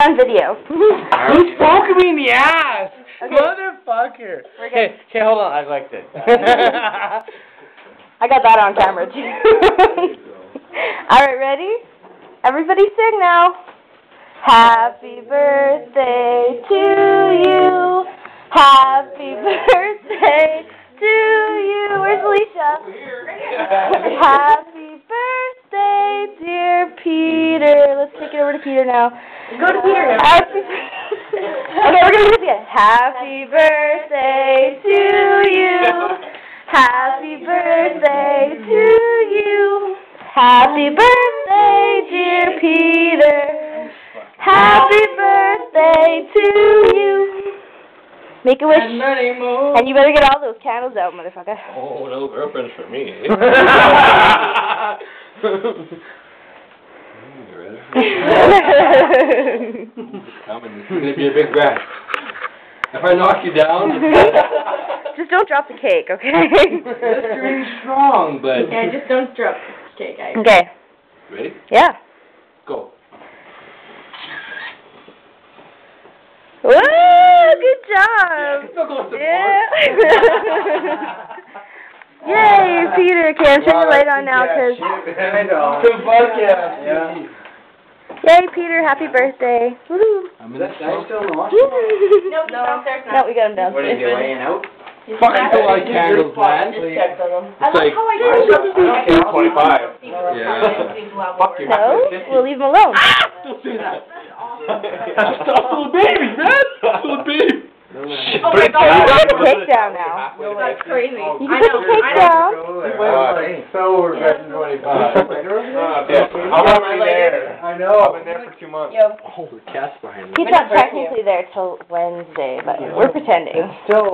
on video. Who's poking me in the ass? Okay. Motherfucker. Okay, hold on. I like this. I got that on camera too. Alright, ready? Everybody sing now. Happy birthday to you. Happy birthday to you. Where's Alicia? Happy birthday, dear Peter. Let's take it over to Peter now. Go to Peter now. Happy Okay, we're going to do this again. Happy birthday to you. Happy birthday to you. Happy birthday, dear Peter. Happy birthday to you. Make a wish. And you better get all those candles out, motherfucker. Oh, no girlfriends for me. You ready? Coming. It's gonna be a big bash. If I knock you down, Just don't drop the cake, okay? that's pretty strong, but. Yeah, just don't drop the cake, guys. Okay. Ready? Yeah. Go. Woo! Good job. Still goes to Yeah. Yay, Peter. Okay, I'm turning the light on now because. I know. Yeah. Yay, Peter. Happy birthday. Woohoo. I mean, that's still in the watch. Nope, downstairs now. No, we got him down. What are you laying out? Fucking a lot of candles, man. Just checked on them. It's like, How I do it. 25. Yeah. Fuck you. No, we'll leave him alone. Don't say that. That's still a baby, man. Still a baby. Oh my You God. can put the cake down now. That's crazy. You can put the cake down. So we're getting 25. I'm already there. I know. I've been there for 2 months. Yo. Oh, the cat's behind me. He's not technically there till Wednesday, but we're pretending. Still,